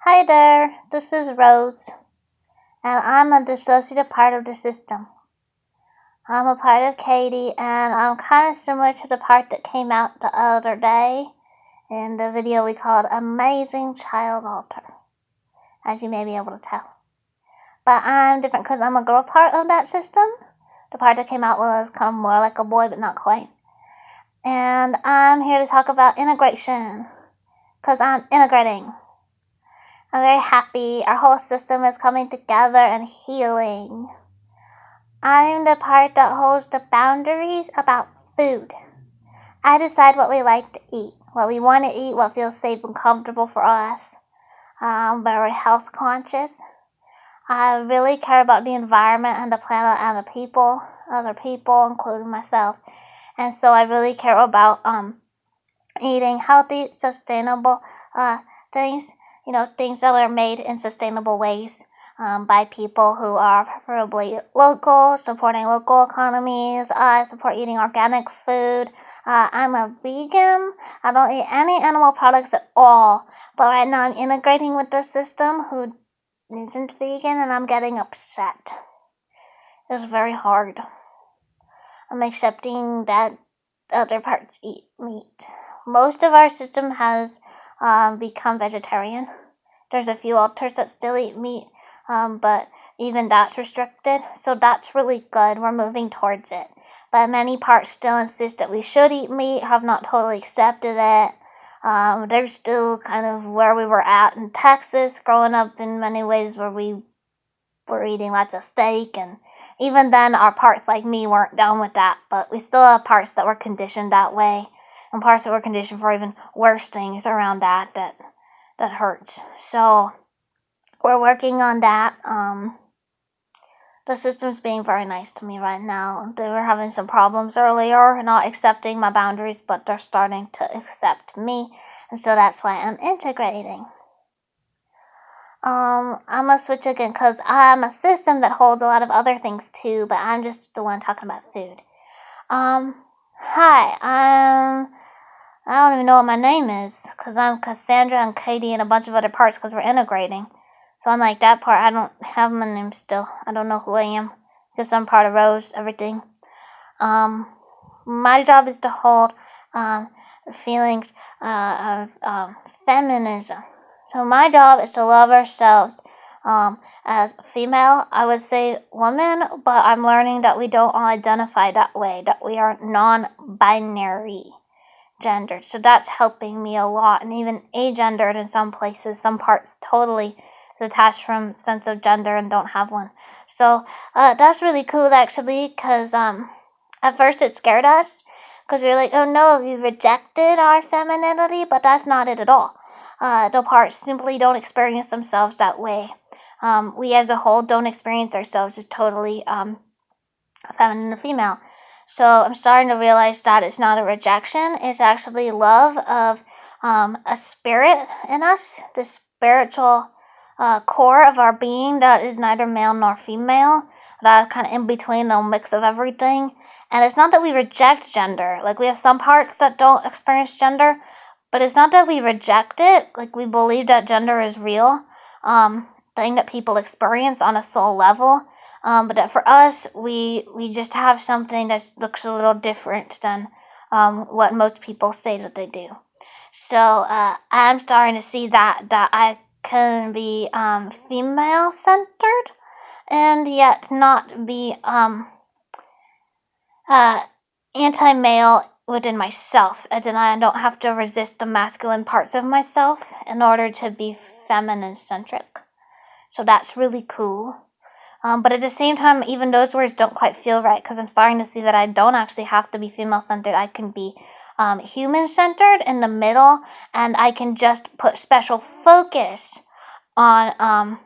Hi there, this is Rose, and I'm a dissociative part of the system. I'm a part of Katy, and I'm kind of similar to the part that came out the other day in the video we called Amazing Child Alter, as you may be able to tell. But I'm different because I'm a girl part of that system. The part that came out was kind of more like a boy, but not quite. And I'm here to talk about integration, because I'm integrating. I'm very happy. Our whole system is coming together and healing. I'm the part that holds the boundaries about food. I decide what we like to eat, what we want to eat, what feels safe and comfortable for us. I'm very health conscious. I really care about the environment and the planet and the people, other people, including myself. And so I really care about eating healthy, sustainable things. Things that are made in sustainable ways by people who are preferably local, supporting local economies. I support eating organic food. I'm a vegan. I don't eat any animal products at all. But right now I'm integrating with the system who isn't vegan, and I'm getting upset. It's very hard. I'm accepting that other parts eat meat. Most of our system has become vegetarian. There's a few alters that still eat meat, but even that's restricted, so that's really good. We're moving towards it. But many parts still insist that we should eat meat, have not totally accepted it. They're still kind of where we were at in Texas, growing up in many ways where we were eating lots of steak, and even then our parts like me weren't down with that, but we still have parts that were conditioned that way, and parts that were conditioned for even worse things around that hurts. So we're working on that. The system's being very nice to me right now. They were having some problems earlier, not accepting my boundaries, but they're starting to accept me, and so that's why I'm integrating. I'm gonna switch again because I'm a system that holds a lot of other things too, but I'm just the one talking about food. Hi, I don't even know what my name is because I'm Cassandra and Katy and a bunch of other parts because we're integrating. So unlike that part, I don't have my name still. I don't know who I am because I'm part of Rose, everything. My job is to hold feelings of feminism. So my job is to love ourselves as female. I would say woman, but I'm learning that we don't all identify that way, that we are non-binary gendered. So that's helping me a lot, and even agendered in some places, some parts totally detached from sense of gender and don't have one. So that's really cool actually, because at first it scared us because we were like, oh no, we rejected our femininity, but that's not it at all. The parts simply don't experience themselves that way. We as a whole don't experience ourselves as totally feminine or female. So I'm starting to realize that it's not a rejection, it's actually love of a spirit in us, the spiritual core of our being that is neither male nor female, that kind of in between, a mix of everything. And it's not that we reject gender. Like, we have some parts that don't experience gender, but it's not that we reject it. Like, we believe that gender is real, thing that people experience on a soul level. But that for us, we just have something that looks a little different than what most people say that they do. So I'm starting to see that I can be female-centered and yet not be anti-male within myself, as in I don't have to resist the masculine parts of myself in order to be feminine-centric. So that's really cool. But at the same time, even those words don't quite feel right, because I'm starting to see that I don't actually have to be female-centered. I can be human-centered in the middle, and I can just put special focus on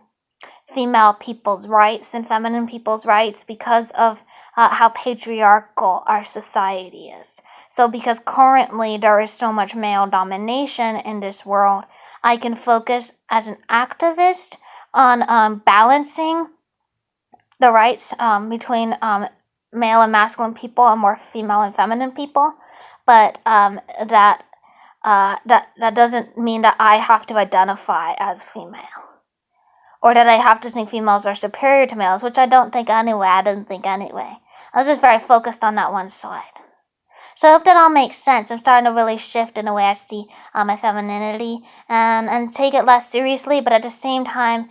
female people's rights and feminine people's rights because of how patriarchal our society is. So because currently there is so much male domination in this world, I can focus as an activist on balancing the rights between male and masculine people and more female and feminine people, but that that doesn't mean that I have to identify as female, or that I have to think females are superior to males, which I don't think anyway. I didn't think anyway. I was just very focused on that one side. So I hope that all makes sense. I'm starting to really shift in the way I see my femininity, and take it less seriously, but at the same time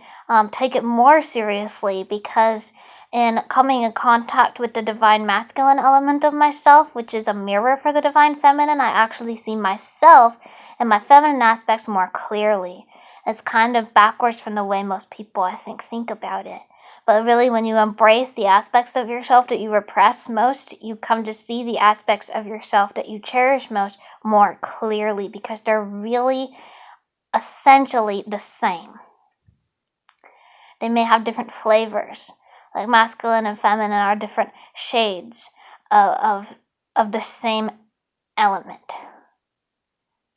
take it more seriously, because in coming in contact with the divine masculine element of myself, which is a mirror for the divine feminine, I actually see myself and my feminine aspects more clearly. It's kind of backwards from the way most people, I think about it. But really, when you embrace the aspects of yourself that you repress most, you come to see the aspects of yourself that you cherish most more clearly, because they're really essentially the same. They may have different flavors, like masculine and feminine are different shades of the same element.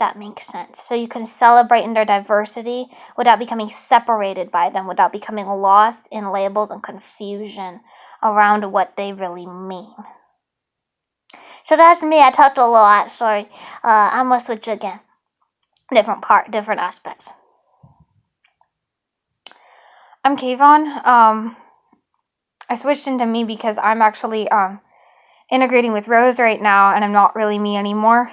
That makes sense. So you can celebrate in their diversity without becoming separated by them, without becoming lost in labels and confusion around what they really mean. So that's me. I talked a lot. Sorry. I'm going to switch again. Different aspects. I'm Kayvon. I switched into me because I'm actually integrating with Rose right now, and I'm not really me anymore.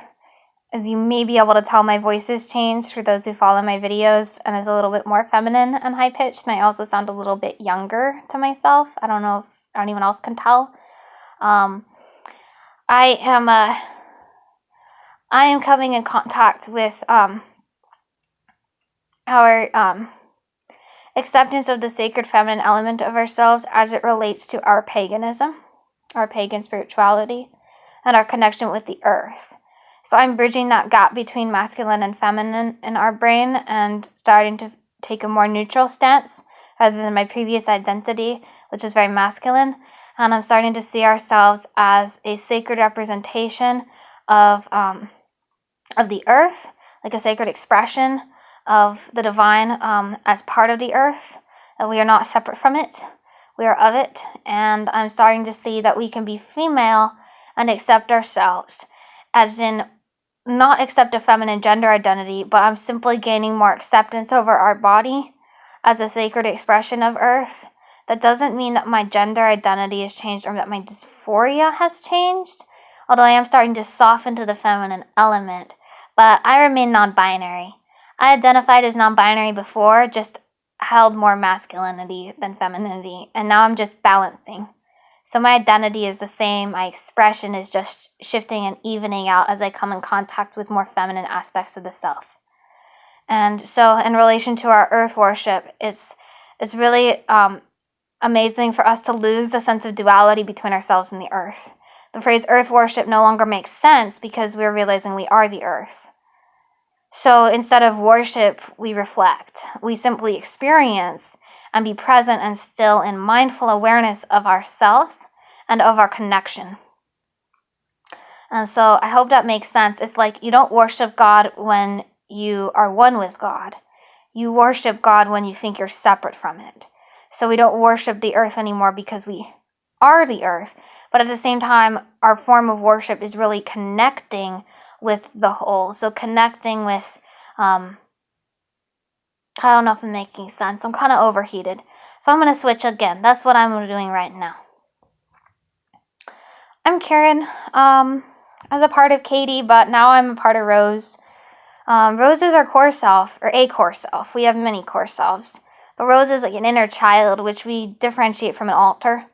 As you may be able to tell, my voice has changed for those who follow my videos, and is a little bit more feminine and high-pitched, and I also sound a little bit younger to myself. I don't know if anyone else can tell. I am coming in contact with our acceptance of the sacred feminine element of ourselves as it relates to our paganism, our pagan spirituality, and our connection with the earth. So I'm bridging that gap between masculine and feminine in our brain, and starting to take a more neutral stance rather than my previous identity, which is very masculine. And I'm starting to see ourselves as a sacred representation of the earth, like a sacred expression of the divine as part of the earth, that we are not separate from it, we are of it. And I'm starting to see that we can be female and accept ourselves, as in not accept a feminine gender identity, but I'm simply gaining more acceptance over our body as a sacred expression of earth. That doesn't mean that my gender identity has changed or that my dysphoria has changed, although I am starting to soften to the feminine element, but I remain non-binary. I identified as non-binary before, just held more masculinity than femininity, and now I'm just balancing. So my identity is the same, my expression is just shifting and evening out as I come in contact with more feminine aspects of the self. And so in relation to our earth worship, it's really amazing for us to lose the sense of duality between ourselves and the earth. The phrase earth worship no longer makes sense because we're realizing we are the earth. So instead of worship, we reflect. We simply experience and be present and still in mindful awareness of ourselves and of our connection. And so I hope that makes sense. It's like you don't worship God when you are one with God. You worship God when you think you're separate from it. So we don't worship the earth anymore because we are the earth. But at the same time, our form of worship is really connecting with the whole. So connecting with, I don't know if I'm making sense. I'm kind of overheated. So I'm going to switch again. That's what I'm doing right now. I'm Karen, as a part of Katy, but now I'm a part of Rose. Rose is our core self, or a core self. We have many core selves. But Rose is like an inner child, which we differentiate from an alter.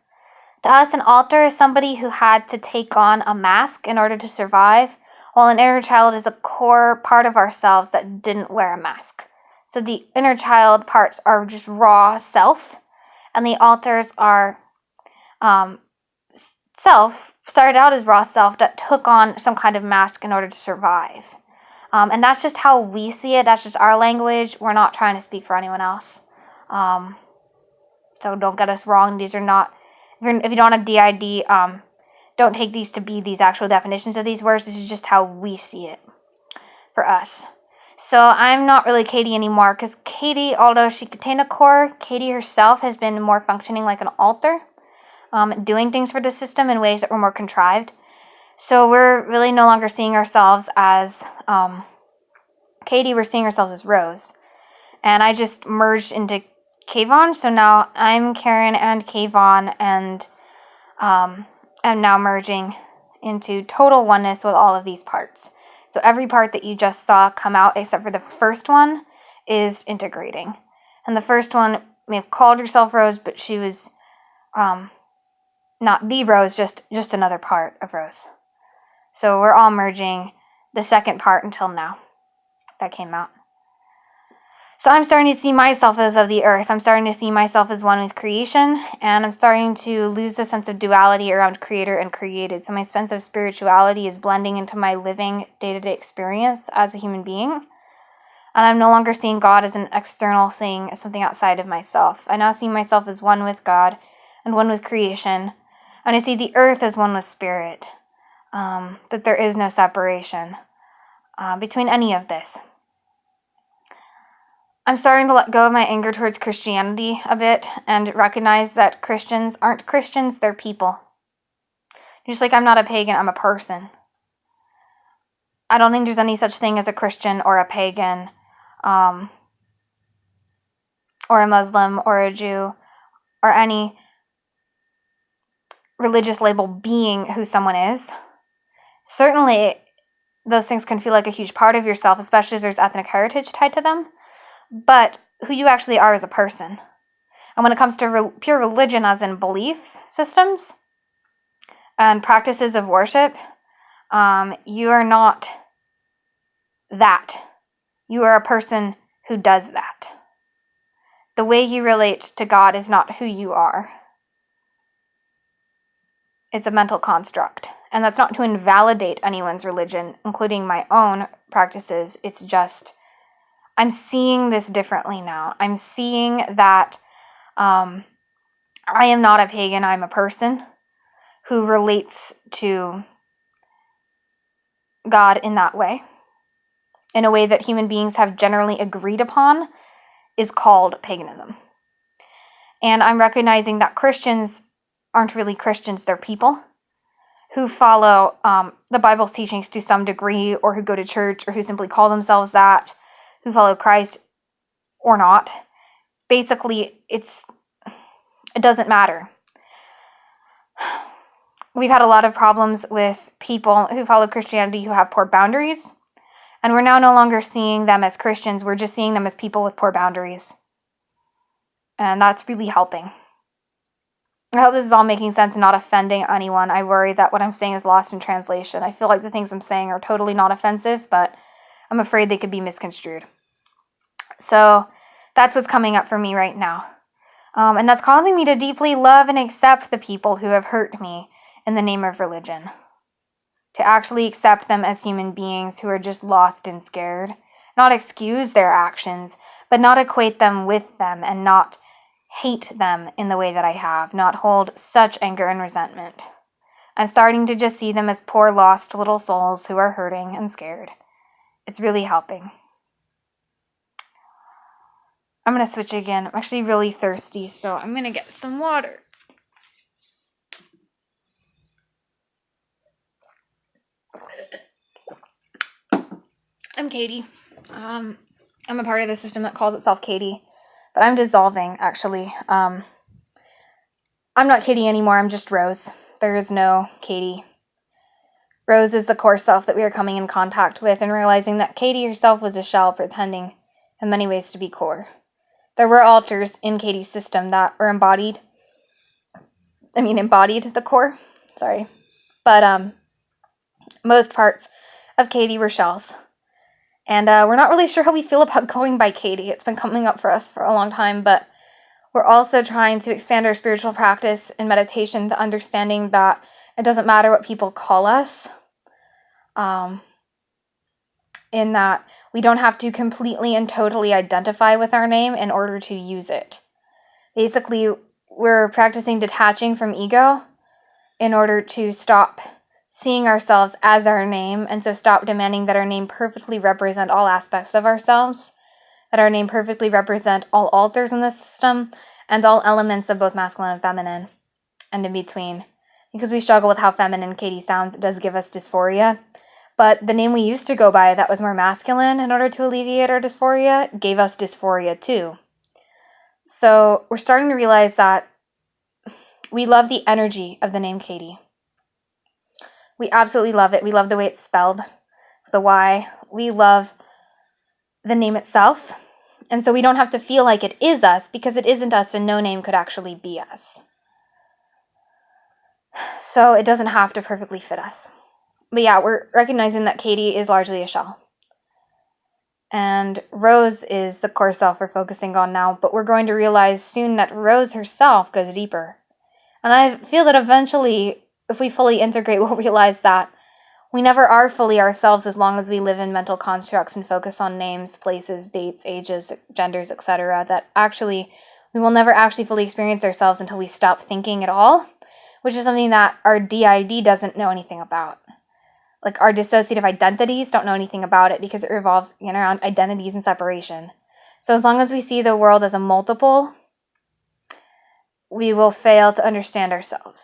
To us, an alter is somebody who had to take on a mask in order to survive, while an inner child is a core part of ourselves that didn't wear a mask. So the inner child parts are just raw self, and the alters are self, started out as raw self that took on some kind of mask in order to survive. And that's just how we see it. That's just our language. We're not trying to speak for anyone else. So don't get us wrong. These are not, if you don't have DID, don't take these to be these actual definitions of these words. This is just how we see it for us. So I'm not really Katy anymore, because Katy, although she contained a core, Katy herself has been more functioning like an alter, doing things for the system in ways that were more contrived. So we're really no longer seeing ourselves as Katy were seeing ourselves as Rose. And I just merged into Kayvon, so now I'm Karen and Kayvon, and I'm now merging into total oneness with all of these parts. So every part that you just saw come out, except for the first one, is integrating. And the first one may have called herself Rose, but she was not the Rose, just another part of Rose. So we're all merging the second part until now. That came out. So I'm starting to see myself as of the earth. I'm starting to see myself as one with creation, and I'm starting to lose the sense of duality around creator and created. So my sense of spirituality is blending into my living day-to-day experience as a human being. And I'm no longer seeing God as an external thing, as something outside of myself. I now see myself as one with God and one with creation. And I see the earth as one with spirit. That there is no separation between any of this. I'm starting to let go of my anger towards Christianity a bit and recognize that Christians aren't Christians, they're people. Just like I'm not a pagan, I'm a person. I don't think there's any such thing as a Christian or a pagan, or a Muslim or a Jew, or any religious label being who someone is. Certainly, those things can feel like a huge part of yourself, especially if there's ethnic heritage tied to them. But who you actually are as a person. And when it comes to pure religion, as in belief systems and practices of worship, you are not that. You are a person who does that. The way you relate to God is not who you are. It's a mental construct. And that's not to invalidate anyone's religion, including my own practices. It's just, I'm seeing this differently now. I'm seeing that I am not a pagan. I'm a person who relates to God in that way, in a way that human beings have generally agreed upon is called paganism. And I'm recognizing that Christians aren't really Christians. They're people who follow the Bible's teachings to some degree, or who go to church, or who simply call themselves that, who follow Christ or not. Basically, it doesn't matter. We've had a lot of problems with people who follow Christianity who have poor boundaries, and we're now no longer seeing them as Christians. We're just seeing them as people with poor boundaries. And that's really helping. I hope this is all making sense and not offending anyone. I worry that what I'm saying is lost in translation. I feel like the things I'm saying are totally not offensive, but I'm afraid they could be misconstrued. So that's what's coming up for me right now. And that's causing me to deeply love and accept the people who have hurt me in the name of religion. To actually accept them as human beings who are just lost and scared. Not excuse their actions, but not equate them with them, and not hate them in the way that I have. Not hold such anger and resentment. I'm starting to just see them as poor lost little souls who are hurting and scared. It's really helping. I'm going to switch again. I'm actually really thirsty, so I'm going to get some water. I'm Katy. I'm a part of the system that calls itself Katy, but I'm dissolving, actually. I'm not Katy anymore. I'm just Rose. There is no Katy. Rose is the core self that we are coming in contact with, and realizing that Katy herself was a shell pretending in many ways to be core. There were alters in Katy's system that were embodied the core. Sorry. But most parts of Katy were shells. And we're not really sure how we feel about going by Katy. It's been coming up for us for a long time, but we're also trying to expand our spiritual practice and meditation to understanding that it doesn't matter what people call us, in that we don't have to completely and totally identify with our name in order to use it. Basically, we're practicing detaching from ego in order to stop seeing ourselves as our name, and so stop demanding that our name perfectly represent all aspects of ourselves, that our name perfectly represent all alters in the system, and all elements of both masculine and feminine, and in between. Because we struggle with how feminine Katy sounds, it does give us dysphoria. But the name we used to go by that was more masculine in order to alleviate our dysphoria gave us dysphoria too. So we're starting to realize that we love the energy of the name Katy. We absolutely love it. We love the way it's spelled, the Y. We love the name itself. And so we don't have to feel like it is us, because it isn't us and no name could actually be us. So it doesn't have to perfectly fit us. But yeah, we're recognizing that Katy is largely a shell. And Rose is the core self we're focusing on now, but we're going to realize soon that Rose herself goes deeper. And I feel that eventually, if we fully integrate, we'll realize that we never are fully ourselves as long as we live in mental constructs and focus on names, places, dates, ages, genders, etc. That actually, we will never actually fully experience ourselves until we stop thinking at all, which is something that our DID doesn't know anything about. Like, our dissociative identities don't know anything about it because it revolves around identities and separation. So as long as we see the world as a multiple, we will fail to understand ourselves.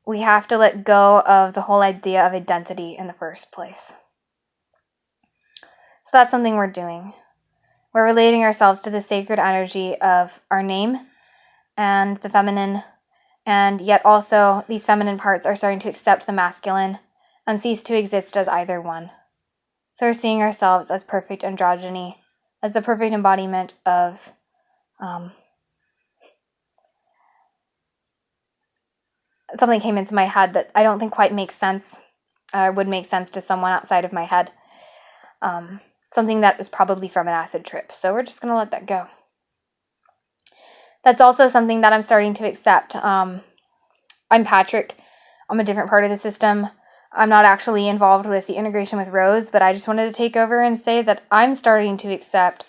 We have to let go of the whole idea of identity in the first place. So that's something we're doing. We're relating ourselves to the sacred energy of our name and the feminine, and yet also these feminine parts are starting to accept the masculine and cease to exist as either one. So we're seeing ourselves as perfect androgyny, as the perfect embodiment of something came into my head that I don't think quite makes sense, would make sense to someone outside of my head. Something that was probably from an acid trip. So we're just going to let that go. That's also something that I'm starting to accept. I'm Patrick. I'm a different part of the system. I'm not actually involved with the integration with Rose, but I just wanted to take over and say that I'm starting to accept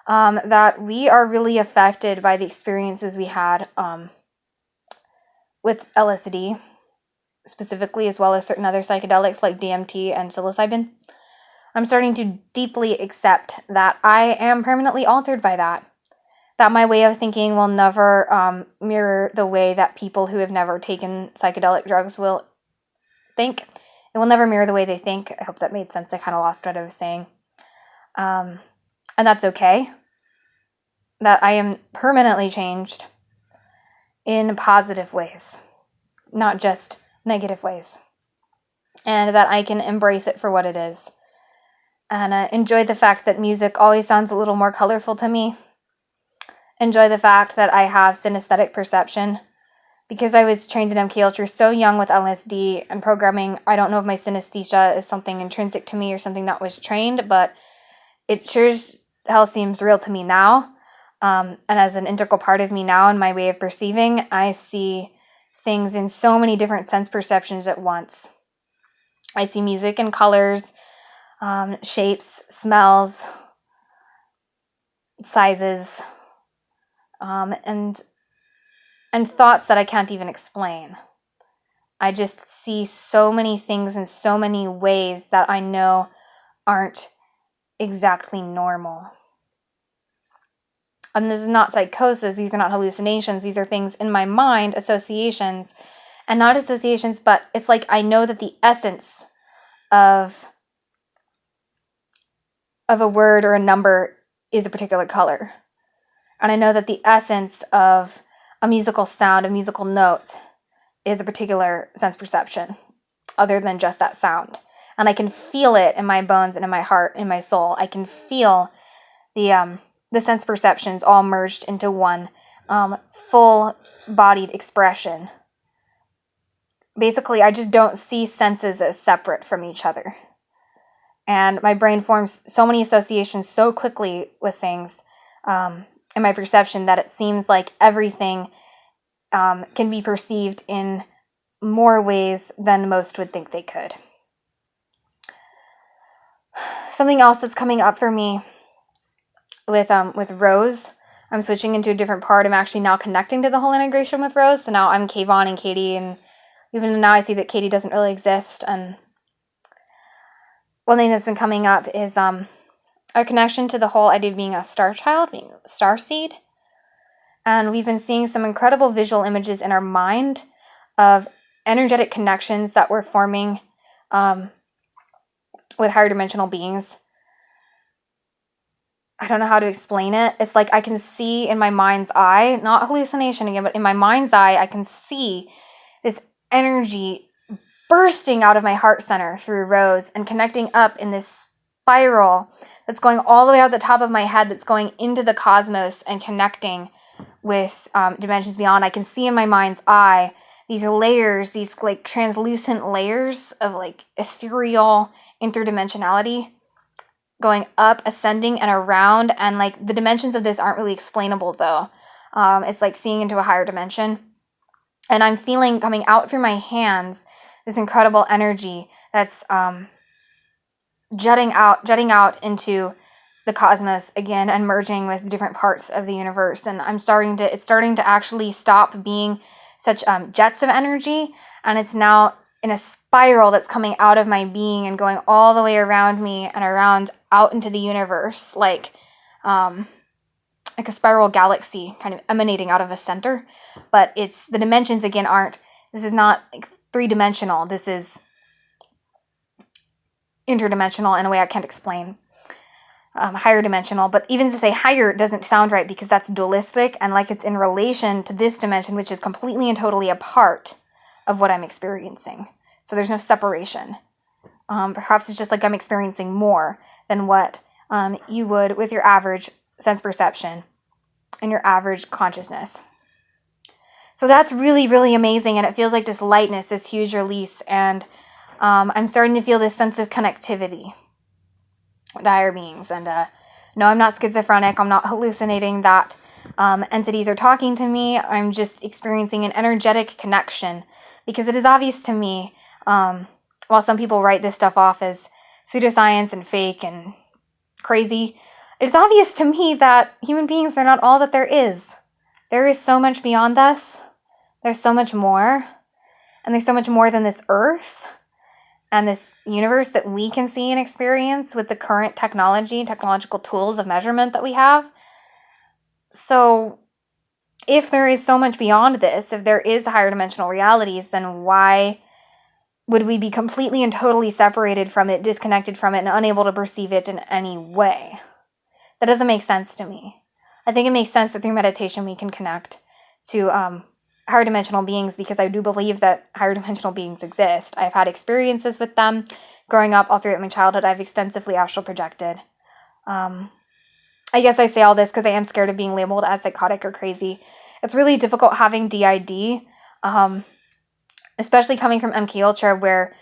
that we are really affected by the experiences we had with LSD, specifically, as well as certain other psychedelics like DMT and psilocybin. I'm starting to deeply accept that I am permanently altered by that. That my way of thinking will never mirror the way that people who have never taken psychedelic drugs will think. It will never mirror the way they think. I hope that made sense. I kind of lost what I was saying. And that's okay. That I am permanently changed in positive ways, not just negative ways. And that I can embrace it for what it is. And enjoy the fact that music always sounds a little more colorful to me. Enjoy the fact that I have synesthetic perception. Because I was trained in MK Ultra so young with LSD and programming, I don't know if my synesthesia is something intrinsic to me or something that was trained, but it sure as hell seems real to me now. And as an integral part of me now and my way of perceiving, I see things in so many different sense perceptions at once. I see music in colors, shapes, smells, sizes, and thoughts that I can't even explain. I just see so many things in so many ways that I know aren't exactly normal. And this is not psychosis, these are not hallucinations, these are things in my mind, associations, and not associations, but it's like I know that the essence of a word or a number is a particular color. And I know that the essence of a musical sound, a musical note, is a particular sense perception, other than just that sound. And I can feel it in my bones and in my heart, in my soul. I can feel the sense perceptions all merged into one full-bodied expression. Basically, I just don't see senses as separate from each other. And my brain forms so many associations so quickly with things in my perception that it seems like everything can be perceived in more ways than most would think they could. Something else that's coming up for me with Rose, I'm switching into a different part. I'm actually now connecting to the whole integration with Rose. So now I'm Kayvon and Katy, and even now I see that Katy doesn't really exist. And one thing that's been coming up is our connection to the whole idea of being a star child, being a starseed. And we've been seeing some incredible visual images in our mind of energetic connections that we're forming with higher dimensional beings. I don't know how to explain it. It's like I can see in my mind's eye, not hallucination again, but in my mind's eye, I can see this energy bursting out of my heart center through Rose and connecting up in this spiral that's going all the way out the top of my head, that's going into the cosmos and connecting with dimensions beyond. I can see in my mind's eye these layers, these like translucent layers of like ethereal interdimensionality going up, ascending, and around. And like the dimensions of this aren't really explainable though. It's like seeing into a higher dimension. And I'm feeling coming out through my hands this incredible energy that's jutting out into the cosmos again and merging with different parts of the universe. And it's starting to actually stop being such jets of energy, and it's now in a spiral that's coming out of my being and going all the way around me and around out into the universe, like a spiral galaxy kind of emanating out of a center. But it's the dimensions again this is not like three-dimensional. This is interdimensional in a way I can't explain. Higher dimensional, but even to say higher doesn't sound right because that's dualistic and like it's in relation to this dimension, which is completely and totally a part of what I'm experiencing. So there's no separation. Perhaps it's just like I'm experiencing more than what you would with your average sense perception and your average consciousness. So that's really, really amazing, and it feels like this lightness, this huge release, and I'm starting to feel this sense of connectivity with higher beings. And no, I'm not schizophrenic. I'm not hallucinating that entities are talking to me. I'm just experiencing an energetic connection, because it is obvious to me, while some people write this stuff off as pseudoscience and fake and crazy, it's obvious to me that human beings are not all that there is. There is so much beyond us. There's so much more. And there's so much more than this earth and this universe that we can see and experience with the current technological tools of measurement that we have. So if there is so much beyond this, if there is higher dimensional realities, then why would we be completely and totally separated from it, disconnected from it, and unable to perceive it in any way? That doesn't make sense to me. I think it makes sense that through meditation we can connect to higher dimensional beings, because I do believe that higher dimensional beings exist. I've had experiences with them growing up, all throughout my childhood. I've extensively astral projected. I guess I say all this because I am scared of being labeled as psychotic or crazy. It's really difficult having DID, especially coming from MK Ultra, where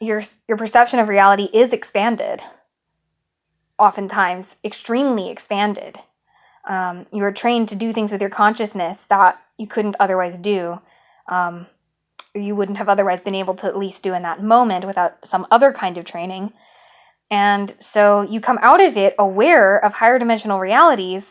your perception of reality is expanded, oftentimes extremely expanded. You are trained to do things with your consciousness that you couldn't otherwise do, or you wouldn't have otherwise been able to at least do in that moment without some other kind of training. And so you come out of it aware of higher dimensional realities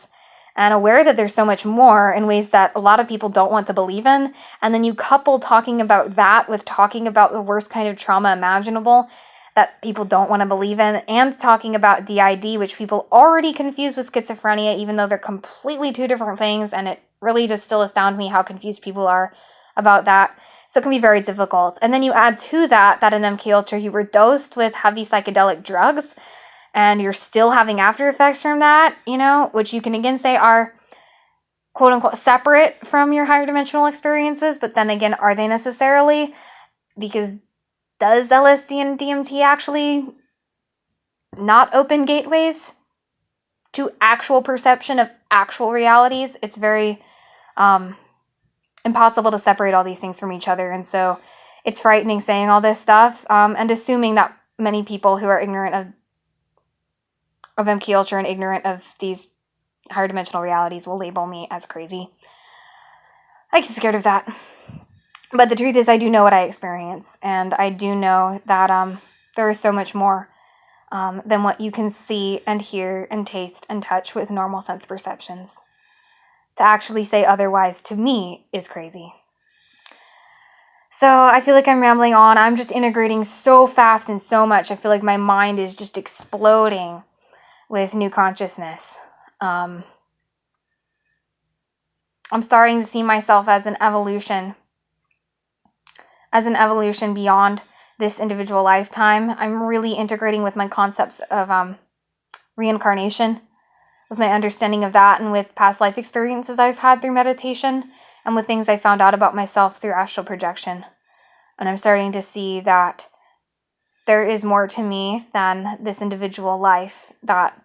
and aware that there's so much more in ways that a lot of people don't want to believe in. And then you couple talking about that with talking about the worst kind of trauma imaginable that people don't want to believe in, and talking about DID, which people already confuse with schizophrenia, even though they're completely two different things. And it really just still astounds me how confused people are about that. So it can be very difficult. And then you add to that in MK Ultra you were dosed with heavy psychedelic drugs, and you're still having after effects from that, which you can again say are quote unquote separate from your higher dimensional experiences. But then again, are they necessarily? Because does LSD and DMT actually not open gateways to actual perception of actual realities? It's very impossible to separate all these things from each other. And so it's frightening saying all this stuff and assuming that many people who are ignorant of MK Ultra and ignorant of these higher dimensional realities will label me as crazy. I get scared of that. But the truth is, I do know what I experience, and I do know that there is so much more than what you can see and hear and taste and touch with normal sense perceptions. To actually say otherwise, to me, is crazy. So I feel like I'm rambling on. I'm just integrating so fast and so much. I feel like my mind is just exploding with new consciousness. I'm starting to see myself as an evolution beyond this individual lifetime. I'm really integrating with my concepts of reincarnation, with my understanding of that, and with past life experiences I've had through meditation, and with things I found out about myself through astral projection. And I'm starting to see that there is more to me than this individual life, that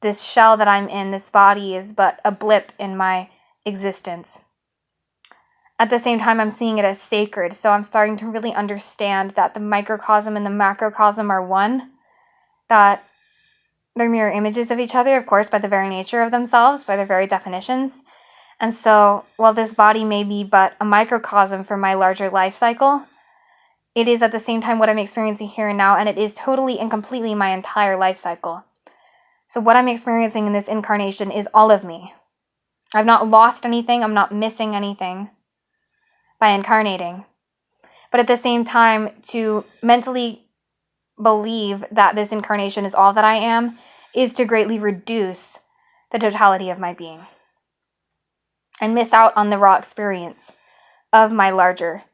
this shell that I'm in, this body, is but a blip in my existence. At the same time, I'm seeing it as sacred, so I'm starting to really understand that the microcosm and the macrocosm are one, that they're mirror images of each other, of course, by the very nature of themselves, by their very definitions. And so, while this body may be but a microcosm for my larger life cycle, it is at the same time what I'm experiencing here and now, and it is totally and completely my entire life cycle. So what I'm experiencing in this incarnation is all of me. I've not lost anything, I'm not missing anything by incarnating. But at the same time, to mentally believe that this incarnation is all that I am is to greatly reduce the totality of my being and miss out on the raw experience of my larger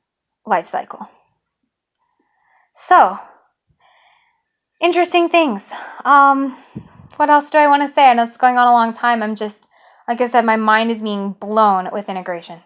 life cycle. So, interesting things. What else do I want to say? I know it's going on a long time. I'm just, like I said, my mind is being blown with integration.